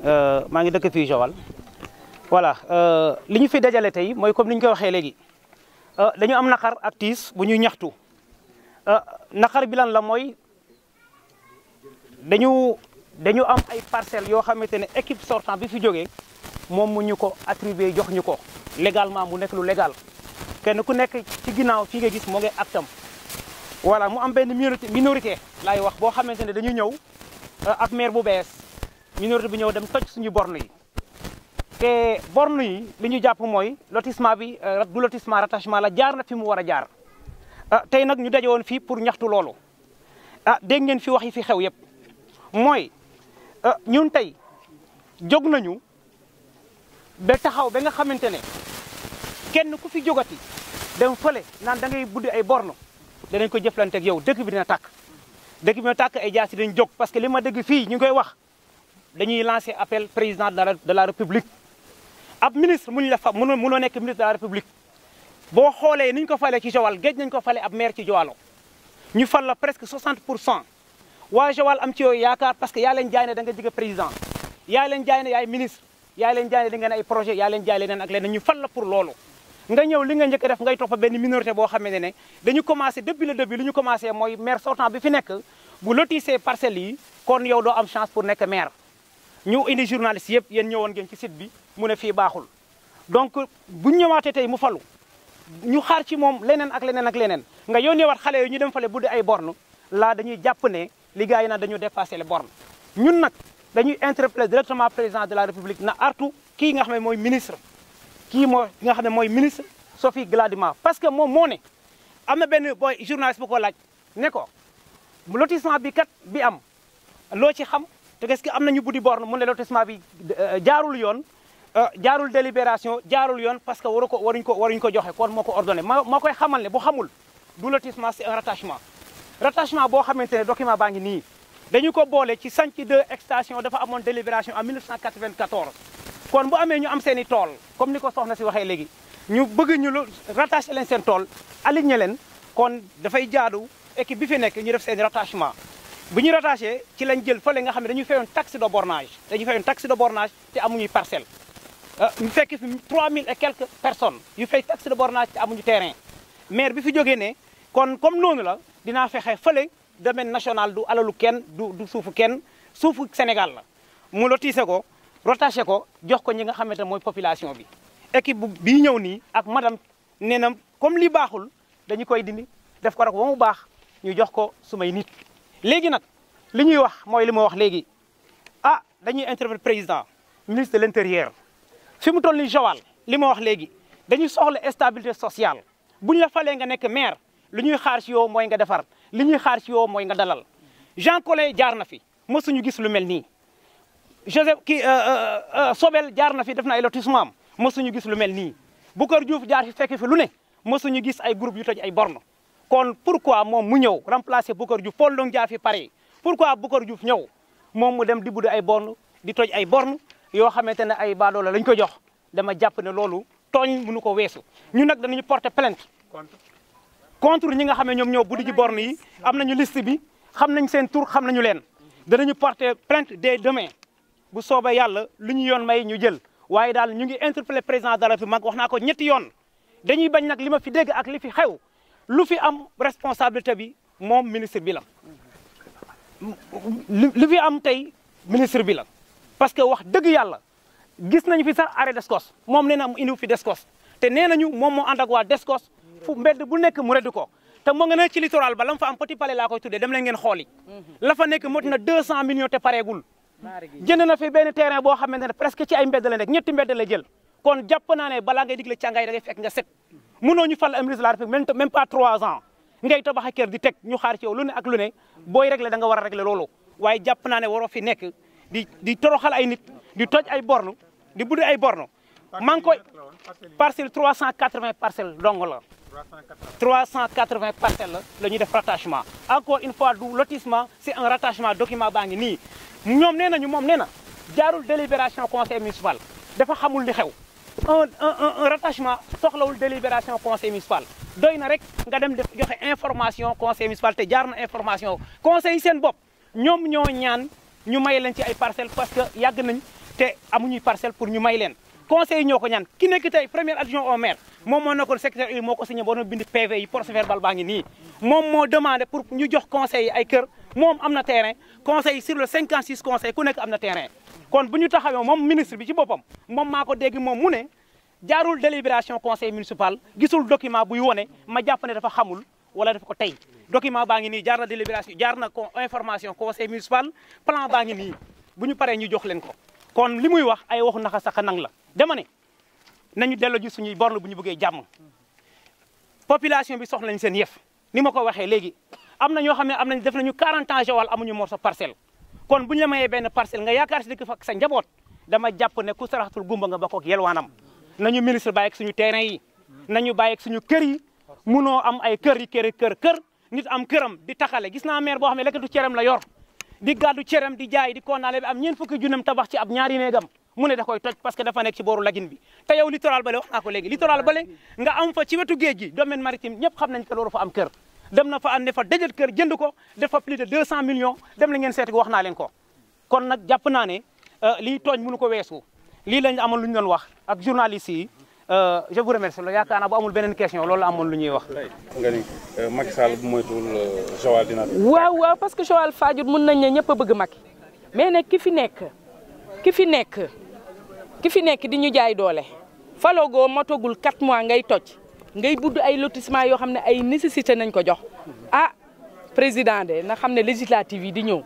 maa ngi dëkk fii Joal voilà li ñu fi dajale tey mooy comme ni ñu ko waxee léegi dañu am naqar ak tiis bu ñuy ñaxtu naqar bi lan la mooy dañu am ay parcelles yoo xamante ne équipe sortant bi fi jógee moom mu ñu ko attribué jox ñu ko légalement mu nekk lu légal kenn ku nekk ci ginnaaw fii nga gis moo ngi aktam voilà mu am benn minorité laay wax boo xamante ne dañu ñëw ak maire bu bees minorité bi ñëw dem toj suñu borne yi te borne yi li ñu jàpp mooy lotissement bi du lotissement rattachement la jaar na fi mu war a jaar tey nag ñu daje woon fii pour ñaxtu loolu dégg ngeen fi wax yi fi xew yëpp mooy ñun tey jóg nañu ba taxaw ba nga xamante ne kenn ku fi jógati dem fële naan da ngay buddi ay borne danañ ko jëflante ak yow dëkk bi dina tàkk dëkk bi dina tàkk ay jaasi dañ jóg parce que li ma dégg fii ñu ngi koy wax dañuy lancer appel président de la république ab ministre muñ la fa mënoo nekk ministre de la république boo xoolee ni ñu ko falee ci Joal géej nañ ko fale ab maire ci Joalo ñu fal la presque 60% waa Joal am ci yooyu yaakaar parce que yaa leen jaay ne da nga jege président yaa leen jaay ne yaay ministre yaa leen jaay ne da ngeen ay projet yaa leen jaay leneen ak leneen ñu fal la pour loolu nga ñëw li nga njëkk a def ngay topp benn minorité boo xamante ne dañu commencé depuis le début li ñu commencé mooy maire sortant bi fi nekk bu lotissé parcelles yi kon yow doo am chance pour nekk maire ñu indi journaliste yëpp yéen ñëwoon ngeen ci site bi mu ne fii baaxul donc bu ñu ñëwaatee tey mu falu ñu xaar ci moom leneen ak leneen ak leneen nga yónnee waat xale yooyu ñu dem fale buddi ay borne là dañuy jàpp ne li gars yi naan dañu dépassé les bornes ñun nag dañuy interpeller directement président de la république na artu kii nga xam ne mooy ministre kii moo nga xam ne mooy ministre Sophie Gladima parce que moom moo ne am na benn boy journaliste bu ko laaj ne ko lotissement bi kat bi am loo ci xam te est-ce que am nañu buddi borne mu ne lotissement bi jaarul yoon jaarul délibération jaarul yoon parce que waruñ ko joxe kon moo ko ordonné moo koy xamal ne bu xamul du lotissement c'est un rattachement boo xamante ne document baa ngi nii dañu ko boole ci sanc 2 extension dafa amoon délibération en 1994 kon bu amee ñu am seen i tool comme ni ko soxna si waxee léegi ñu bëgg ñu rattaché leen seen tool aligné leen kon dafay jaadu équipe bi fi nekk ñu def seen rattachement bu ñu rattaché ci lañ jël fële nga xam ne dañuy fayoon taxe de bornage te amuñuy parcelle ñu fekk fi 3000 et quelques personnes yu fay taxe de bornage te amuñu terrain maire bi fi jógee ne kon comme noonu la dinaa fexe fële domaine national du alalu kenn du suufu kenn suufu Sénégal la mu lotissé ko rattaché ko jox ko ñi nga xamante ne mooy population bi équipe bii ñëw nii ak madame nee na comme li baaxul dañu koy dindi def ko rek ba mu baax ñu jox ko sumay nit léegi nag li ñuy wax mooy li ma wax léegi dañuy interpeller président ministre de l'intérieur fi mu toll ni Joal li ma wax léegi dañuy soxla stabilité sociale buñ la falee nga nekk maire li ñuy xaar ci yow mooy nga defar li ñuy xaar ci yow mooy nga dalal Jean Collin jaar na fi mësuñu gis lu mel nii Joseph Sobel jaar na fi def na ay lotissement am mësuñu gis lu mel nii Boucar Diouf jaar fi fekk fi lu ne mësuñu gis ay groupe yu toj ay borne kon pourquoi moom mu ñëw remplacer Boucar Diouf Paul Ndong jaar fi pare pourquoi Boucar Diouf ñëw moom mu dem di buddi ay borne di toj ay borne yoo xamante ne ay baadoola lañ ko jox dama jàpp ne loolu tooñ mënu ko weesu ñun nag danañu porter plainte contre ñi nga xam ne ñoom ñoo buddi ji borne yi am nañu liste bi xam nañ seen tur xam nañu leen danañu porter plainte dès demain bu soobee yàlla lu ñu yoon may ñu jël waaye daal ñu ngi interpeller président de la République wax naa ko ñetti yoon dañuy bañ nag li ma fi dégg ak li fi xew lu fi am responsabilité bi moom ministre bi la lu fi am tey ministre bi la parce que wax dëgg yàlla gis nañu fi sax arrêt Descos moom nee na mu indiw fi Descos te nee nañu moom moo ànd ak waa Descos fu mbedd bu nekk mu rëdd ko te moo nga ne ci littoral ba la mu fa am Petit Palais laa koy tuddee dem leen ngeen xooli la fa nekk mot na 200 millions te pareegul jënd na fi benn terrain boo xamante ne presque ci ay mbedd la nekk ñetti mbedd la jël kon jàpp naa ne balaa ngay digle càngaay da ngay fekk nga set mënoo ñu fal am ministre de la République même pas 3 ans ngay tabax kër di teg ñu xaar ci yow lu ne ak lu ne booy régler da nga war a régler loolu waaye jàpp naa ne waroo fi nekk di toroxal ay nit di toj ay borne di buddi ay borne maa ngi koy parcelle 380 parcelles dong la 380 parcelles la ñuy def rattachement encore une fois du lotissement c'est un rattachement document baa ngi nii ñoom nee nañu moom nee na jaarul délibération conseil municipal dafa xamul li xew un rattachement soxlawul délibération conseil municipal doy na rek nga dem def joxe information conseil municipal te jaar na information conseil yi seen bopp ñoom ñoo ñaan ñu may leen ci ay parcelles parce que yàgg nañ te amuñuy parcelle pour ñu may leen conseil ñoo ko ñaan ki nekk tey premier adjoint au maire moom moo nekkoon secrétaire moo ko signé boo doon bind PV yi procès verbal baa ngi nii moom moo demandé pour ñu jox conseil yi ay kër moom am na terrain conseil sur le 56 conseil ku nekk am na terrain kon bu ñu taxawee moom ministre bi ci boppam moom maa ko dégg moom mu ne jaarul délibération conseil municipal gisul document buy wone ma jàpp ne dafa xamul wala dafa ko tey document baa ngi nii jaar na délibération jaar na information conseil municipal plan baa ngi nii bu ñu paree ñu jox leen ko kon li muy wax ay waxu naxa sax nang la dama ne nañu delloo ji suñuy borne bu ñu bëggee jàmm population bi soxla nañ seen yëf ni ma ko waxee léegi am na ñoo xam ne am nañ def nañu 40 ans Joal amuñu morceau parcelle kon bu ñu la mayee benn parcelle nga yaakaar si dëkk fa sa njaboot dama jàpp ne ku saraxatul gumba nga bokk ak yelwaanam nañu ministre bàyyi ak suñu terrain yi nañu bàyyi ak suñu kër yi munoo am ay kër yi kër nit am këram di taxale gis naa maire boo xam ne lekkatu cerem la yor di gàddu cerem di jaay di kondaale bi am ñeent fukki junam tabax ci ab ñaari néegam mu ne da koy toj parce que dafa nekk ci booru lagin bi te yow littoral bale wax naa ko léegi littoral bale nga am fa ci wetu géej gi domaine maritime ñëpp xam nañ ko loolu fa am kër dem na fa ande fa dajal kër jënd ko def fa plus de 200 millions dem la ngeen seeti ko wax naa leen ko kon nag jàpp naa ne lii tooñ mënu ko weesu lii lañ amoon lu ñu doon wax ak journalistes yi je vous remercie la yaakaar naa bu amul beneen question loolu la amoon lu ñuy wax. nga ni Macky Sall bu moytuwul Joal dina. waaw parce que Joal Fadiouth mun nañ ne ñëpp a bëgg Macky mais nag ki fi nekk di ñu jaay doole falogoo motogul 4 mois ngay toj ngay budd ay lotissement yoo xam ne ay nécessité nañ ko jox ah président de na xam ne législative yi di ñëw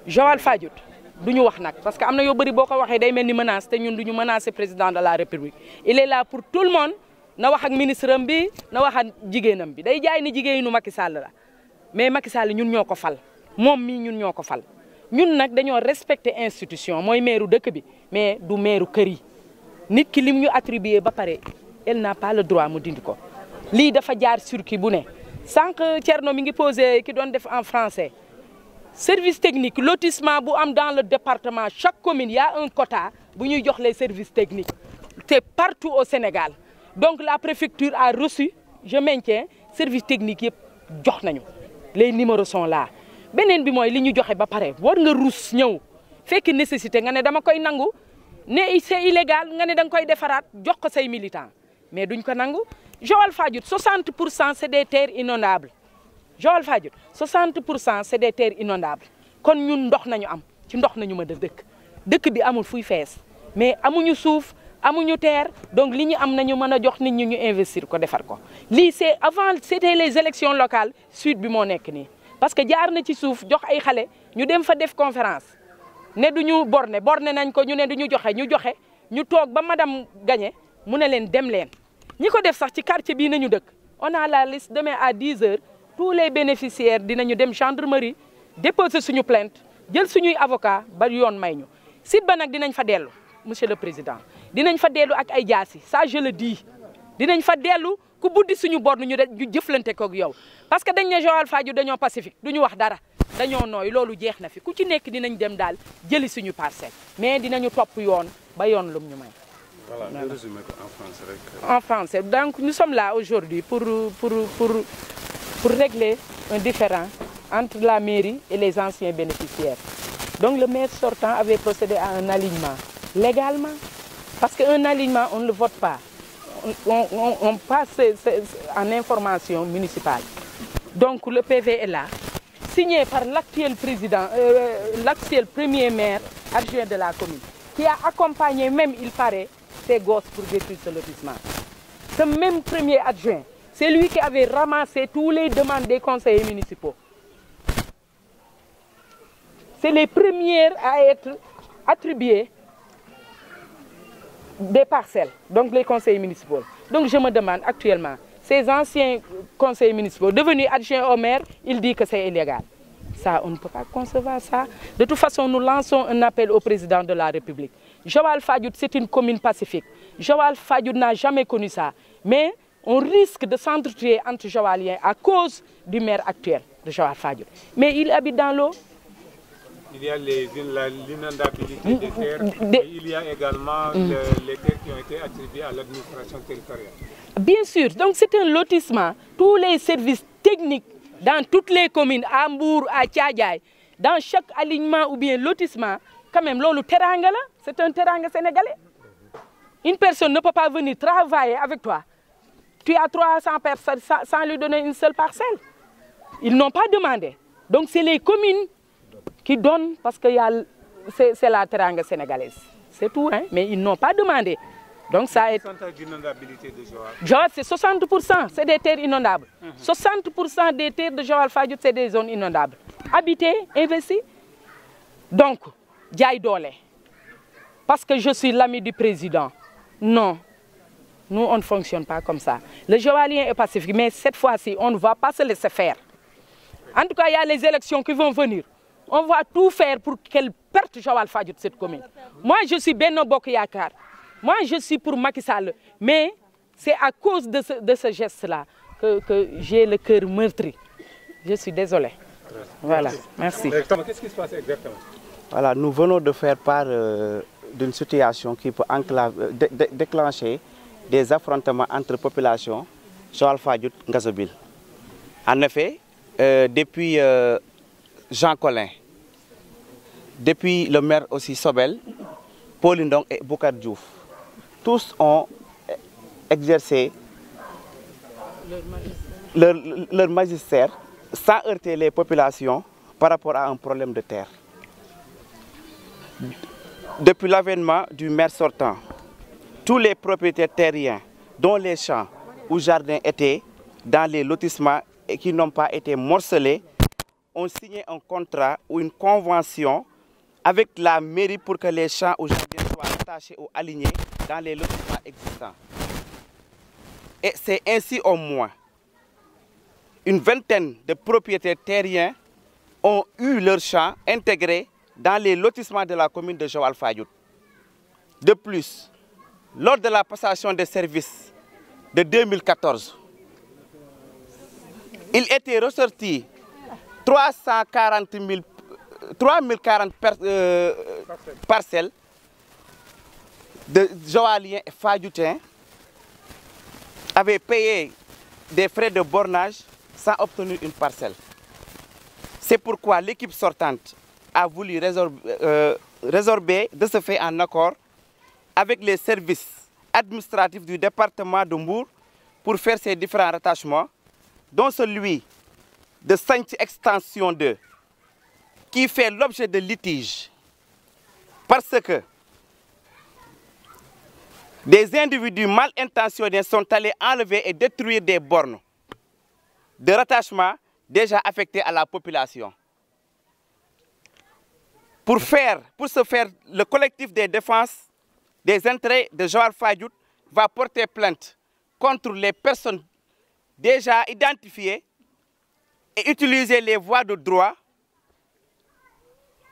Joal Fadiouth du ñu wax nag parce que am na yoo bëri boo ko waxee day mel ni menace te ñun du ñu menacer président de la république il est là pour tout le monde na wax ak ministre am bi na wax ak jigéenam bi day jaay ni jigéenu Macky Sall la mais Macky Sall ñun ñoo ko fal moom mii ñun ñoo ko fal ñun nag dañoo respecter institution mooy maire dëkk bi mais du maire kër yi nit ki lim ñu attribué ba pare elle n'a pas le droit mu dindi ko lii dafa jaar circuit bu ne sànq Thierno mi ngi posé ki doon def en français service technique lotissement bu am dans le département chaque commune y a un quota bu ñuy jox les services techniques c'est partout au Sénégal donc la préfecture a reçu je maintiens service technique yëpp jox nañu les numéros sont là beneen bi mooy li ñu joxe ba pare war nga ruus ñëw fekk nécessité nga ne dama koy nangu ne c'est illégal nga ne da nga koy defaraat jox ko say militants mais duñ ko nangu Joal Fadiouth 60% c'est des terres inondables Joal Fadiouth 60% c'est des terres inondables kon ñun ndox nañu am ci ndox nañu mën a dëkk bi amul fuy fees mais amuñu suuf amuñu terre donc li ñu am nañu mën a jox nit ñi ñu investir ko defar ko lii c'est avant c'était les élections locales suite bi moo nekk nii parce que jaar na ci suuf jox ay xale ñu dem fa def conférence ne duñu borne nañ ko ñu ne duñu joxe ñu toog ba madame gagné mu ne leen dem leen ñi ko def sax ci quartier bii nañu dëkk on a la liste demain à 10 heures tous les bénéficiaires dinañu dem gendarmerie déposer suñu plainte jël suñuy avocat ba yoon may ñu site ba nag dinañ fa dellu monsieur le président dinañ fa dellu ak ay jaasi ça je le dis dinañ fa dellu ku buddi suñu borne ñu jëflante koog yow parce que dañ ne Joal Fadiouth dañoo pacifique duñu wax dara dañoo nooy loolu jeex na fi ku ci nekk dinañ dem daal jëli suñu parcelle mais dinañu topp yoon ba yoon lum ñu may. Voilà, je résume en français rek. En français donc nous sommes là aujourd'hui pour régler un différend entre la mairie et les anciens bénéficiaires. Donc le maire sortant avait procédé à un alignement légalement parce qu'un alignement on ne le vote pas on passe en information municipale. Donc le PV est là signé par l'actuel président l'actuel premier maire adjoint de la commune qui a accompagné même il paraît ses gosses pour détruire ce lotissement. Ce même premier adjoint, c'est lui qui avait ramassé tous les demandes des conseillers municipaux. C'est les premières à être attribuées des parcelles, donc les conseillers municipaux. Donc je me demande actuellement, ces anciens conseillers municipaux devenus adjoints au maire, ils disent que c'est illégal. Ça, on ne peut pas concevoir ça. De toute façon, nous lançons un appel au président de la République. Joal Fadiouth, c'est une commune pacifique. Joal Fadiouth n'a jamais connu ça. Mais on risque de s'entretuer entre Joaliens à cause du maire actuel de Joal Fadiouth. Mais il habite dans l'eau. Il y a l'inondabilité des terres, et il y a également les terres qui ont été attribuées à l'administration territoriale. Bien sûr, donc c'est un lotissement. Tous les services techniques dans toutes les communes, à Mbour, à Thiadiaye, dans chaque alignement ou bien lotissement, quand même, lolu teranga la, c'est un teranga sénégalais. Une personne ne peut pas venir travailler avec toi. Tu as 300 personnes sans lui donner une seule parcelle. Ils n'ont pas demandé. Donc c'est les communes qui donnent parce que c'est la teranga sénégalaise. C'est tout, hein? Mais ils n'ont pas demandé. Donc ça est... Le pourcentage d'inondabilité de Joal? Joal, c'est 60%, c'est des terres inondables. 60% des terres de Joal-Fadiouth, c'est des zones inondables. Habitées, investies. Donc, Diaye Dole. Parce que je suis l'ami du président. Non, nous, on ne fonctionne pas comme ça. Le Joalien est pacifique, mais cette fois-ci, on ne va pas se laisser faire. En tout cas, il y a les élections qui vont venir. On va tout faire pour qu'elle perde Joal-Fadiouth, cette commune. Moi, je suis Benno Bokk Yakaar. Moi, je suis pour Macky Sall. Mais c'est à cause de ce geste-là que j'ai le cœur meurtri. Je suis désolée. Voilà, merci. Qu'est-ce qui se passe exactement? Voilà, nous venons de faire part d'une situation qui peut déclencher des affrontements entre populations Joal-Fadiouth, Ngazobil. En effet, depuis Jean Collin, depuis le maire aussi Sobel, Paul Ndong et Boucar Diouf, tous ont exercé leur magistère sans heurter les populations par rapport à un problème de terre. Depuis l'avènement du maire sortant, tous les propriétaires terriens dont les champs ou jardins étaient dans les lotissements et qui n'ont pas été morcelés ont signé un contrat ou une convention avec la mairie pour que les champs ou jardins soient attachés ou alignés dans les lotissements existants. Et c'est ainsi au moins une vingtaine de propriétaires terriens ont eu leurs champs intégrés dans les lotissements de la commune de Joal-Fadiouth. De plus, lors de la passation des services de 2014, il était ressorti 3040 parcelles de Joaliens et Fadioutins avaient payé des frais de bornage sans obtenir une parcelle. C'est pourquoi l'équipe sortante a voulu résorber de ce fait en accord avec les services administratifs du département de Mbour pour faire ces différents rattachements, dont celui de Santhi Extension 2, qui fait l'objet de litiges parce que des individus mal intentionnés sont allés enlever et détruire des bornes de rattachement déjà affectées à la population. Pour ce faire, le collectif des défenses des intérêts de Joal-Fadiouth va porter plainte contre les personnes déjà identifiées et utiliser les voies de droit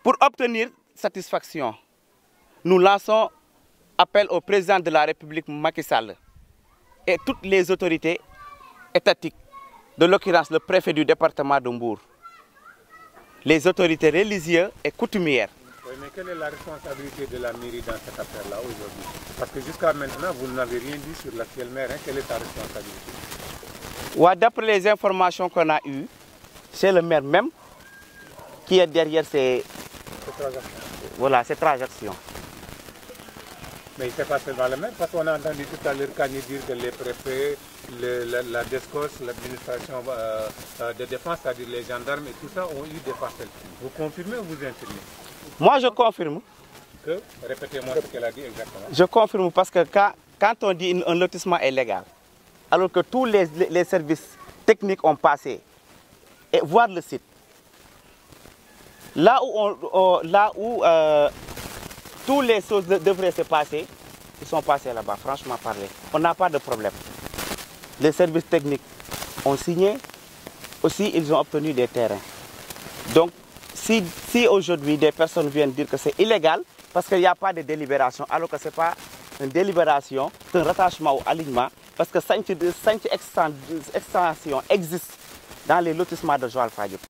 pour obtenir satisfaction. Nous lançons appel au président de la République Macky Sall et toutes les autorités étatiques, de l'occurrence le préfet du département de Mbour, les autorités religieuses et coutumières. Oui, mais quelle est la responsabilité de la mairie dans cette affaire-là aujourd'hui? Parce que jusqu'à maintenant, vous n'avez rien dit sur l'actuel maire. Hein? Quelle est sa responsabilité? Ouais, d'après les informations qu'on a eues, c'est le maire même qui est derrière ces transactions. Mais il ne fait pas seulement le maire, parce qu'on a entendu tout à l'heure Kanye dire que les préfets, la DESCOS, l'administration de défense, c'est-à-dire les gendarmes et tout ça, ont eu des parcelles. Vous confirmez ou vous infirmez? Moi, je confirme. Que? Répétez-moi ce qu'elle a dit exactement. Je confirme parce que quand on dit un lotissement est légal, alors que tous les services techniques ont passé et voir le site, là où toutes les choses devraient se passer, ils sont passés là-bas, franchement parler. On n'a pas de problème. Les services techniques ont signé, aussi ils ont obtenu des terrains. Donc, si aujourd'hui des personnes viennent dire que c'est illégal, parce qu'il n'y a pas de délibération, alors que ce n'est pas une délibération, c'est un rattachement ou alignement, parce que Santhi Extension existe dans les lotissements de Joal-Fadiouth.